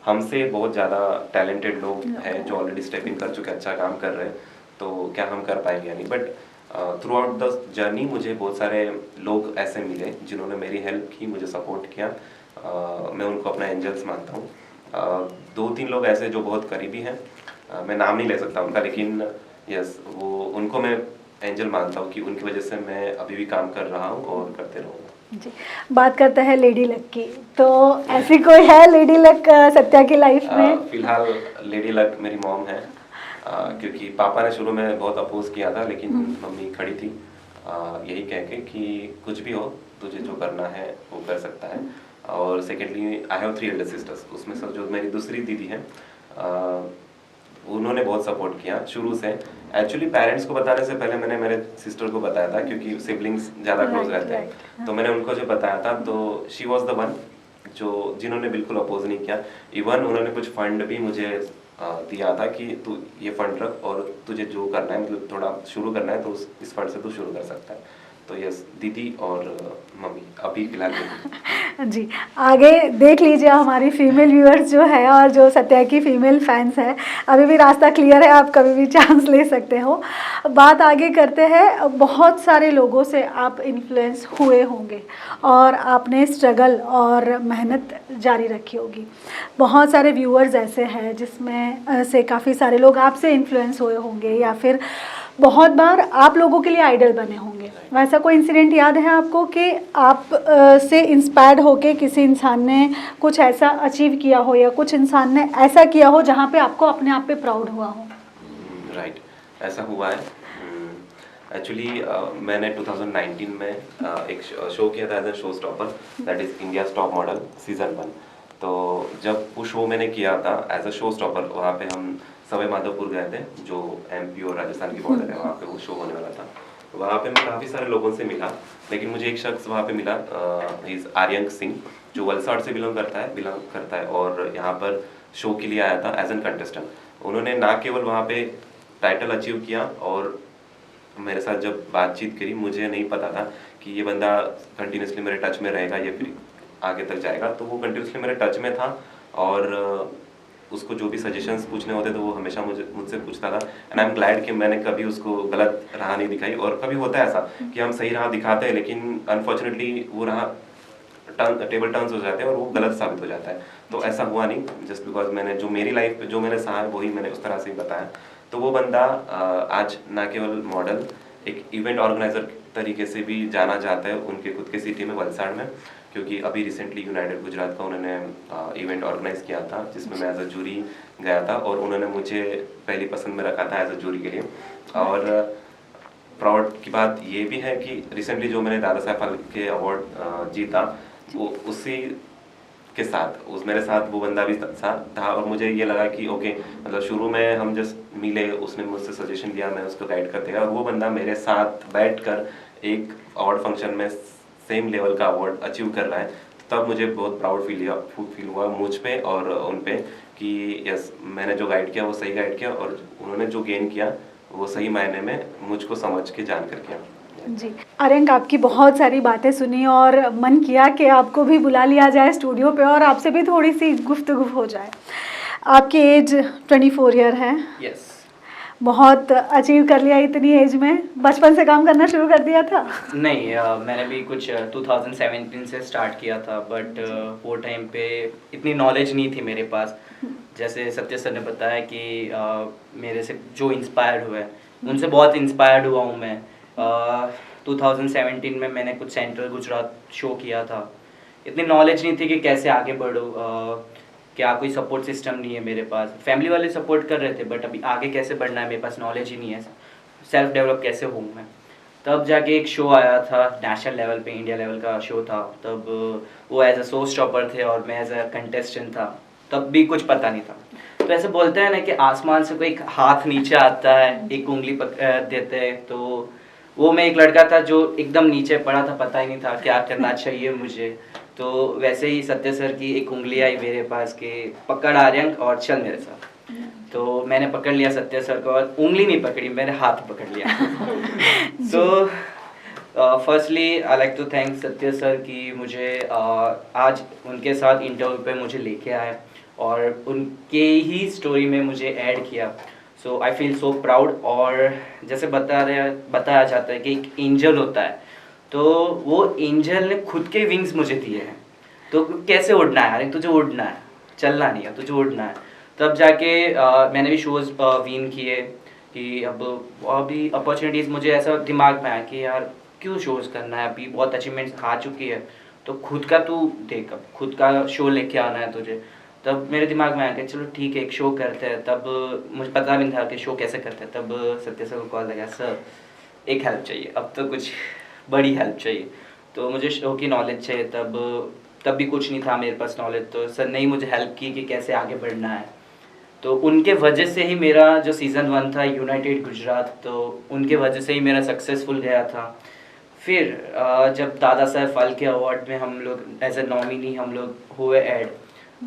हमसे बहुत ज़्यादा टैलेंटेड लोग हैं जो ऑलरेडी स्टेपिंग कर चुके, अच्छा काम कर रहे हैं, तो क्या हम कर पाएंगे या नहीं। But through out the journey मुझे बहुत सारे लोग ऐसे मिले जिन्होंने मेरी हेल्प की, मुझे सपोर्ट किया। मैं उनको अपना एंजल्स मानता हूँ। 2-3 लोग ऐसे जो बहुत करीबी हैं, मैं नाम नहीं ले सकता उनका, लेकिन यस वो उनको मैं एंजल मानता हूँ कि उनकी वजह से मैं अभी भी काम कर रहा हूँ और करते रहूँगा। जी, बात करते हैं लेडी लक की, तो ऐसी कोई है लेडी लक सत्या की लाइफ में? फिलहाल लेडी लक मेरी मॉम है, क्योंकि पापा ने शुरू में बहुत अपोज किया था, लेकिन मम्मी खड़ी थी यही कह के कि कुछ भी हो तुझे जो करना है वो कर सकता है। और secondly I have 3 Elder sisters, उसमें से जो मेरी दूसरी दीदी है उन्होंने बहुत सपोर्ट किया शुरू से। एक्चुअली पेरेंट्स को बताने से पहले मैंने मेरे सिस्टर को बताया था, क्योंकि सिबलिंग्स ज़्यादा क्लोज रहते हैं, तो मैंने उनको जो बताया था तो शी वॉज द वन जिन्होंने बिल्कुल अपोज नहीं किया। इवन उन्होंने कुछ फंड भी मुझे दिया था कि तू ये फंड रख और तुझे जो करना है, मतलब थोड़ा शुरू करना है तो इस फंड से तू शुरू कर सकता है। तो यस, दीदी और मम्मी अभी फिलहाल जी, आगे देख लीजिए हमारी फीमेल व्यूअर्स जो है और जो सत्या की फीमेल फैंस है, अभी भी रास्ता क्लियर है, आप कभी भी चांस ले सकते हो। बात आगे करते हैं। बहुत सारे लोगों से आप इन्फ्लुएंस हुए होंगे और आपने स्ट्रगल और मेहनत जारी रखी होगी। बहुत सारे व्यूअर्स ऐसे हैं जिसमें से काफ़ी सारे लोग आपसे इन्फ्लुएंस हुए होंगे या फिर बहुत बार आप लोगों के लिए आइडल बने होंगे। वैसा कोई इंसिडेंट याद है आपको कि आप से इंस्पायर्ड होके किसी इंसान ने कुछ ऐसा अचीव किया हो या कुछ इंसान ने ऐसा किया हो जहाँ पे आपको अपने आप पे प्राउड हुआ हो? राइट, ऐसा हुआ है। एक्चुअली मैंने 2019 में एक शो किया था as a show stopper, that is India top model season 1। तो जब वो शो मैंने किया था एज अ शो स्टॉपर, वहाँ पे हम सवाई माधोपुर गए थे, जो एमपी और राजस्थान की बॉर्डर है, वहाँ पे वो शो होने वाला था। वहाँ पे मैं काफ़ी सारे लोगों से मिला, लेकिन मुझे एक शख्स वहाँ पे मिला, इज़ आर्यंक सिंह, जो वलसाड़ से बिलोंग करता है और यहाँ पर शो के लिए आया था एज एन कंटेस्टेंट। उन्होंने ना केवल वहाँ पे टाइटल अचीव किया और मेरे साथ जब बातचीत करी, मुझे नहीं पता था कि ये बंदा कंटिन्यूसली मेरे टच में रहेगा या फिर आगे तक जाएगा। तो वो कंटिन्यूसली मेरे टच में था और उसको जो भी सजेशंस पूछने होते थे वो हमेशा मुझसे पूछता था। एंड आई एम ग्लैड कि मैंने कभी उसको गलत राह नहीं दिखाई। और कभी होता है ऐसा कि हम सही राह दिखाते हैं, लेकिन अनफॉर्चुनेटली वो राह टेबल टर्न्स हो जाते हैं और वो गलत साबित हो जाता है। तो ऐसा हुआ नहीं, जस्ट बिकॉज मैंने जो मेरी लाइफ पे जो मैंने सहा है वही मैंने उस तरह से ही बताया। तो वो बंदा आज ना केवल मॉडल, एक इवेंट ऑर्गेनाइजर तरीके से भी जाना जाता है उनके खुद के सिटी में, वलसाड़ में, क्योंकि अभी रिसेंटली यूनाइटेड गुजरात का उन्होंने इवेंट ऑर्गेनाइज किया था जिसमें मैं एज अ जूरी गया था और उन्होंने मुझे पहली पसंद में रखा था एज अ जूरी के लिए। और प्राउड की बात ये भी है कि रिसेंटली जो मैंने दादा साहब फाल्के अवार्ड जीता, वो उसी के साथ मेरे साथ वो बंदा भी था और मुझे ये लगा कि ओके, मतलब शुरू में हम जस्ट मिले, उसने मुझसे सजेशन लिया, मैं उसको गाइड करते गया और वो बंदा मेरे साथ बैठकर एक अवार्ड फंक्शन में सेम लेवल का अवार्ड अचीव कर रहा है। तब मुझे बहुत प्राउड फील हुआ मुझ पे और उन पे कि यस, मैंने जो गाइड किया वो सही गाइड किया और उन्होंने जो गेन किया वो सही मायने में मुझको समझ के जान कर किया। जी, आर्यंक आपकी बहुत सारी बातें सुनी और मन किया कि आपको भी बुला लिया जाए स्टूडियो पे और आपसे भी थोड़ी सी गुफ्तगू हो जाए। आपकी एज 24 ईयर है। यस। बहुत अचीव कर लिया इतनी एज में। बचपन से काम करना शुरू कर दिया था? नहीं, मैंने भी कुछ 2017 से स्टार्ट किया था, बट वो टाइम पे इतनी नॉलेज नहीं थी मेरे पास। जैसे सत्य सर ने बताया कि मेरे से जो इंस्पायर्ड हुए उनसे बहुत इंस्पायर्ड हुआ हूँ मैं। 2017 में मैंने कुछ सेंट्रल गुजरात शो किया था। इतनी नॉलेज नहीं थी कि कैसे आगे बढ़ूँ, क्या कोई सपोर्ट सिस्टम नहीं है मेरे पास। फैमिली वाले सपोर्ट कर रहे थे, बट अभी आगे कैसे बढ़ना है मेरे पास नॉलेज ही नहीं है, सेल्फ डेवलप कैसे हूँ मैं। तब जाके एक शो आया था नेशनल लेवल पे, इंडिया लेवल का शो था। तब वो एज अ शो स्टॉपर थे और मैं एज अ कंटेस्टेंट था। तब भी कुछ पता नहीं था। तो ऐसे बोलते हैं ना कि आसमान से कोई एक हाथ नीचे आता है, एक उंगली देते हैं, तो वो मैं एक लड़का था जो एकदम नीचे पड़ा था, पता ही नहीं था क्या करना चाहिए मुझे। तो वैसे ही सत्य सर की एक उंगली आई मेरे पास के पकड़ आर्यंक और चल मेरे साथ। तो मैंने पकड़ लिया सत्य सर को, और उंगली नहीं पकड़ी, मैंने हाथ पकड़ लिया। So firstly I like to thank Satya sir कि मुझे आज उनके साथ इंटरव्यू पे मुझे लेके आए और उनके ही स्टोरी में मुझे ऐड किया। So I feel so proud. और जैसे बताया जाता है कि एक एंजल होता है, तो वो एंजल ने खुद के विंग्स मुझे दिए हैं। तो कैसे उड़ना है यार, तुझे उड़ना है, चलना नहीं है, तुझे उड़ना है। तब जाके मैंने भी शोज़ विन किए कि अब अभी अपॉर्चुनिटीज़ मुझे ऐसा दिमाग में आया कि यार क्यों शोज़ करना है, अभी बहुत अचीवमेंट्स आ चुकी है, तो खुद का तू देख, अब खुद का शो लेके आना है तुझे। तब मेरे दिमाग में आया कि चलो ठीक है एक शो करते हैं। तब मुझे पता भी नहीं था कि शो कैसे करते हैं। तब सत्य सर को कॉल लगा, सर एक हेल्प चाहिए, अब तो कुछ बड़ी हेल्प चाहिए। तो मुझे शो की नॉलेज चाहिए। तब भी कुछ नहीं था मेरे पास नॉलेज। तो सर ने ही मुझे हेल्प की कि कैसे आगे बढ़ना है। तो उनके वजह से ही मेरा जो सीज़न 1 था यूनाइटेड गुजरात, तो उनके वजह से ही मेरा सक्सेसफुल गया था। फिर जब दादा साहब फाल्के अवार्ड में हम लोग एज ए नॉमिनी हम लोग हुए ऐड,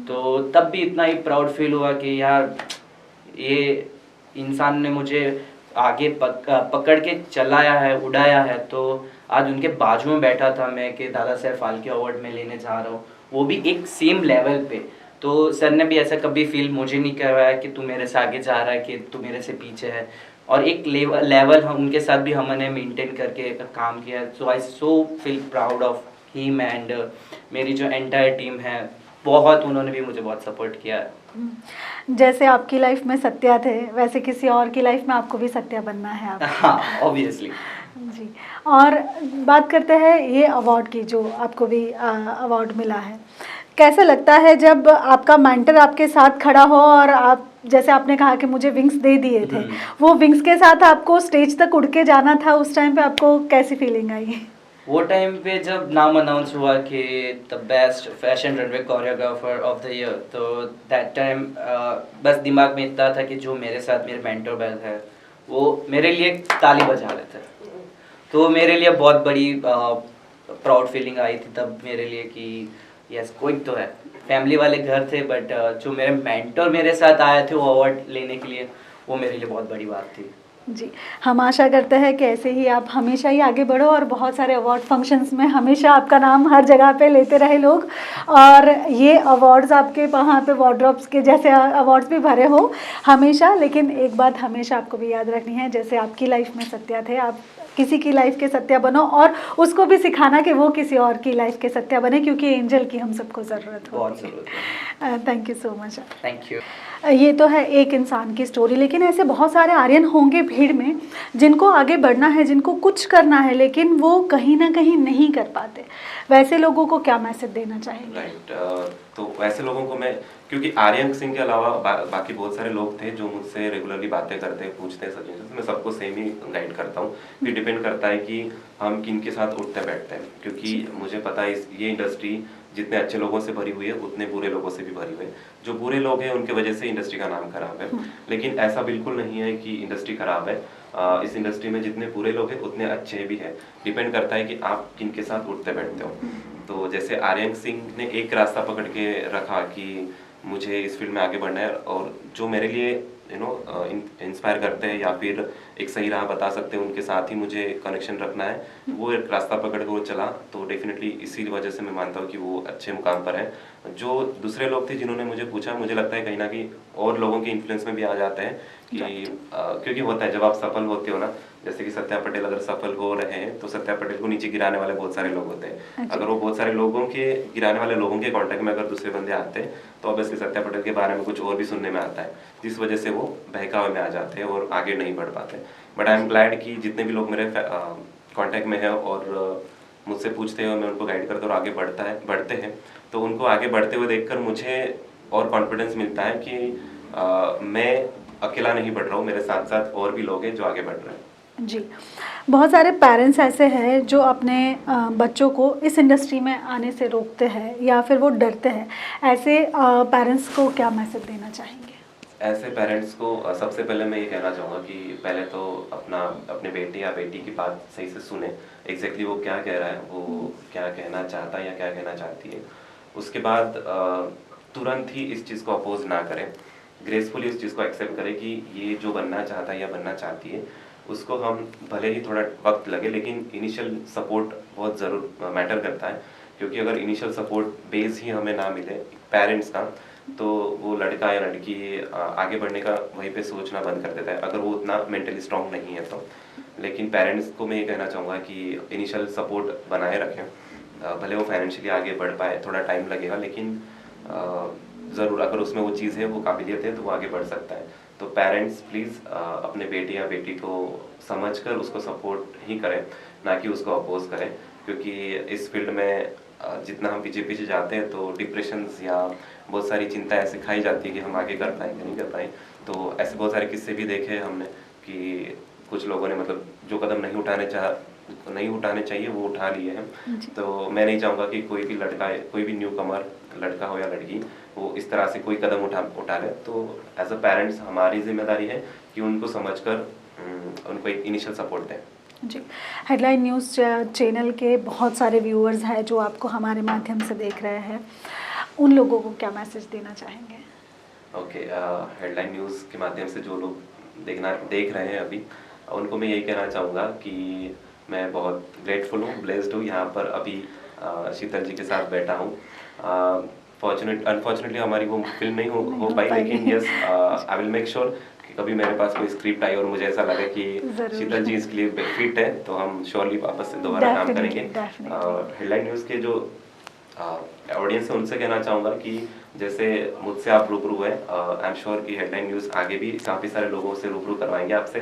तो तब भी इतना ही प्राउड फील हुआ कि यार ये इंसान ने मुझे आगे पकड़ के चलाया है, उड़ाया है। तो आज उनके बाजू में बैठा था मैं कि दादा साहब फाल्के अवार्ड में लेने जा रहा हूँ, वो भी एक सेम लेवल पे। तो सर ने भी ऐसा कभी फील मुझे नहीं करवाया कि तू मेरे से आगे जा रहा है, कि तू मेरे से पीछे है। और एक लेवल हम उनके साथ भी हमने मेंटेन करके काम किया। So I so feel proud of him. And मेरी जो एंटायर टीम है, बहुत उन्होंने भी मुझे बहुत सपोर्ट किया है। जैसे आपकी लाइफ में सत्या थे, वैसे किसी और की लाइफ में आपको भी सत्या बनना है आप। हाँ, ऑब्वियसली जी। और बात करते हैं ये अवार्ड की, जो आपको भी अवार्ड मिला है। कैसा लगता है जब आपका मेंटर आपके साथ खड़ा हो और आप, जैसे आपने कहा कि मुझे विंग्स दे दिए थे, वो विंग्स के साथ आपको स्टेज तक उड़ के जाना था, उस टाइम पे आपको कैसी फीलिंग आई? वो टाइम पे जब नाम अनाउंस हुआ कि the best fashion runway choreographer of the year, तो दैट टाइम बस दिमाग में इतना था कि जो मेरे साथ मेरे मेंटर बैल है वो मेरे लिए ताली बजा रहे थे। तो मेरे लिए बहुत बड़ी प्राउड फीलिंग आई थी तब मेरे लिए कि यस कोई तो है। फैमिली वाले घर थे, बट जो मेरे मेंटर मेरे साथ आए थे वो अवार्ड लेने के लिए, वो मेरे लिए बहुत बड़ी बात थी। जी, हम आशा करते हैं कि ऐसे ही आप हमेशा ही आगे बढ़ो और बहुत सारे अवार्ड फंक्शंस में हमेशा आपका नाम हर जगह पे लेते रहे लोग, और ये अवार्ड्स आपके वहाँ पे वार्डरोब्स के जैसे अवार्ड्स भी भरे हो हमेशा। लेकिन एक बात हमेशा आपको भी याद रखनी है, जैसे आपकी लाइफ में सत्या थे, आप किसी की लाइफ के सत्या बनो और उसको भी सिखाना कि वो किसी और की लाइफ के सत्या बने, क्योंकि एंजल की हम सबको ज़रूरत होती है। Thank you so much. Thank you. ये तो है एक इंसान की स्टोरी, लेकिन ऐसे बहुत सारे आर्यन होंगे भीड़ में जिनको आगे बढ़ना है, जिनको कुछ करना है, लेकिन वो कहीं ना कहीं नहीं कर पाते। वैसे लोगों को क्या मैसेज देना चाहेंगे? राइट, तो वैसे लोगों को मैं, क्योंकि आर्यन सिंह के अलावा बाकी बहुत सारे लोग थे जो मुझसे रेगुलरली बातें करते हैं, पूछते हैं, सजेशन, मैं सबको सेम ही गाइड करता हूँ। फिर डिपेंड करता है कि हम किन के साथ उठते बैठते हैं, क्योंकि मुझे पता है ये इंडस्ट्री जितने अच्छे लोगों से भरी हुई है उतने बुरे लोगों से भी भरी हुई है। जो बुरे लोग हैं उनके वजह से इंडस्ट्री का नाम खराब है, लेकिन ऐसा बिल्कुल नहीं है कि इंडस्ट्री खराब है। इस इंडस्ट्री में जितने बुरे लोग हैं उतने अच्छे भी हैं। डिपेंड करता है कि आप किनके साथ उठते बैठते हो। तो जैसे आर्यन सिंह ने एक रास्ता पकड़ के रखा कि मुझे इस फील्ड में आगे बढ़ना है, और जो मेरे लिए इंस्पायर करते हैं या फिर एक सही राह बता सकते हैं, उनके साथ ही मुझे कनेक्शन रखना है, वो एक रास्ता पकड़ के वो चला। तो डेफिनेटली इसी वजह से मैं मानता हूँ कि वो अच्छे मुकाम पर है। जो दूसरे लोग थे जिन्होंने मुझे पूछा, मुझे लगता है कहीं ना कहीं और लोगों के इन्फ्लुएंस में भी आ जाते हैं कि क्योंकि होता है जब आप सफल होते हो ना, जैसे कि सत्या पटेल अगर सफल हो रहे हैं तो सत्या पटेल को नीचे गिराने वाले बहुत सारे लोग होते हैं। अगर वो बहुत सारे लोगों के गिराने वाले लोगों के कांटेक्ट में अगर दूसरे बंदे आते हैं तो ऑब्वियसली सत्या पटेल के बारे में कुछ और भी सुनने में आता है, जिस वजह से वो बहकावे में आ जाते हैं और आगे नहीं बढ़ पाते। बट आई एम ग्लैड कि जितने भी लोग मेरे कांटेक्ट में है और मुझसे पूछते हैं और मैं उनको गाइड करता हूँ और आगे बढ़ते हैं, तो उनको आगे बढ़ते हुए देखकर मुझे और कॉन्फिडेंस मिलता है कि मैं अकेला नहीं बढ़ रहा हूँ, मेरे साथ साथ और भी लोग हैं जो आगे बढ़ रहे हैं। जी, बहुत सारे पेरेंट्स ऐसे हैं जो अपने बच्चों को इस इंडस्ट्री में आने से रोकते हैं या फिर वो डरते हैं, ऐसे पेरेंट्स को क्या मैसेज देना चाहेंगे? ऐसे पेरेंट्स को सबसे पहले मैं ये कहना चाहूँगा कि पहले तो अपने बेटे या बेटी की बात सही से सुने, एग्जैक्टली वो क्या कह रहा है, वो क्या कहना चाहता है या क्या कहना चाहती है। उसके बाद तुरंत ही इस चीज़ को अपोज ना करें, ग्रेसफुली इस चीज़ को एक्सेप्ट करें कि ये जो बनना चाहता है या बनना चाहती है उसको हम भले ही थोड़ा वक्त लगे लेकिन इनिशियल सपोर्ट बहुत ज़रूर मैटर करता है, क्योंकि अगर इनिशियल सपोर्ट बेस ही हमें ना मिले पेरेंट्स का तो वो लड़का या लड़की आगे बढ़ने का वहीं पे सोचना बंद कर देता है, अगर वो उतना मेंटली स्ट्रांग नहीं है तो। लेकिन पेरेंट्स को मैं ये कहना चाहूँगा कि इनिशियल सपोर्ट बनाए रखें, भले वो फाइनेंशियली आगे बढ़ पाए, थोड़ा टाइम लगेगा लेकिन ज़रूर अगर उसमें वो चीज़ है, वो काबिलियत है तो वो आगे बढ़ सकता है। तो पेरेंट्स प्लीज़ अपने बेटे या बेटी को समझकर उसको सपोर्ट ही करें, ना कि उसको अपोज करें, क्योंकि इस फील्ड में जितना हम पीछे पीछे जाते हैं तो डिप्रेशंस या बहुत सारी चिंता ऐसे खाई जाती है कि हम आगे कर पाएंगे नहीं कर पाएंगे। तो ऐसे बहुत सारे किस्से भी देखे हैं हमने कि कुछ लोगों ने मतलब जो कदम नहीं उठाने चाहिए वो उठा लिए हैं। तो मैं नहीं चाहूँगा कि कोई भी लड़का, कोई भी न्यू कमर लड़का हो या लड़की, वो इस तरह से कोई कदम उठा ले। तो एज अ पेरेंट्स हमारी जिम्मेदारी है कि उनको समझकर उनको एक इनिशियल सपोर्ट दें। जी, हेडलाइन न्यूज़ चैनल के बहुत सारे व्यूअर्स हैं जो आपको हमारे माध्यम से देख रहे हैं, उन लोगों को क्या मैसेज देना चाहेंगे? ओके, हेडलाइन न्यूज़ के माध्यम से जो लोग देख रहे हैं अभी, उनको मैं यही कहना चाहूँगा कि मैं बहुत ग्रेटफुल हूँ, ब्लेस्ड हूँ, यहाँ पर अभी शीतल जी के साथ बैठा हूँ। अनफॉर्चुनेटली हमारी वो फिल्म नहीं हो पाई, लेकिन yes I will make sure कि कभी मेरे पास कोई स्क्रिप्ट आई और मुझे ऐसा लगे कि शीतल जी इसके लिए फिट है तो हम श्योरली वापस से दोबारा काम करेंगे। हेडलाइन न्यूज़ के जो ऑडियंस है उनसे कहना चाहूँगा कि जैसे मुझसे आप रूबरू है, आई एम श्योर कि हेडलाइन न्यूज़ आगे भी काफ़ी सारे लोगों से रूबरू करवाएंगे आपसे,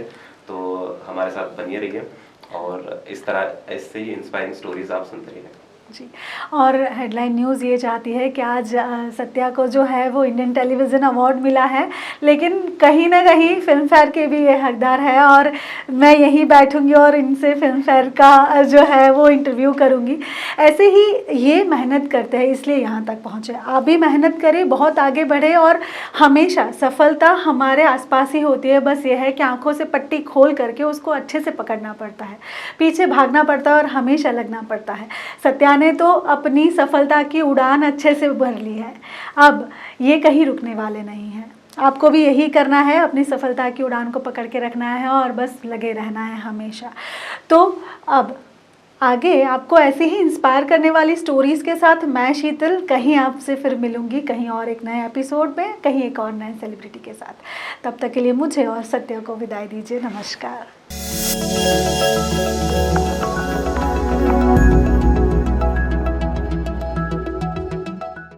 तो हमारे साथ बनिए रहिए और इस तरह ऐसे ही इंस्पायरिंग स्टोरीज आप सुनते रहिए। जी, और हेडलाइन न्यूज़ ये चाहती है कि आज सत्या को जो है वो इंडियन टेलीविज़न अवार्ड मिला है, लेकिन कहीं ना कहीं फिल्म फेयर के भी ये हकदार है और मैं यहीं बैठूंगी और इनसे फिल्म फेयर का जो है वो इंटरव्यू करूंगी। ऐसे ही ये मेहनत करते हैं इसलिए यहाँ तक पहुँचे। आप भी मेहनत करें, बहुत आगे बढ़े और हमेशा सफलता हमारे आसपास ही होती है, बस ये है कि आँखों से पट्टी खोल करके उसको अच्छे से पकड़ना पड़ता है, पीछे भागना पड़ता है और हमेशा लगना पड़ता है। सत्या ने तो अपनी सफलता की उड़ान अच्छे से भर ली है, अब ये कहीं रुकने वाले नहीं हैं। आपको भी यही करना है, अपनी सफलता की उड़ान को पकड़ के रखना है और बस लगे रहना है हमेशा। तो अब आगे आपको ऐसे ही इंस्पायर करने वाली स्टोरीज़ के साथ मैं शीतल कहीं आपसे फिर मिलूंगी, कहीं और एक नए एपिसोड में, कहीं एक और नए सेलिब्रिटी के साथ। तब तक के लिए मुझे और सत्या को विदाई दीजिए। नमस्कार।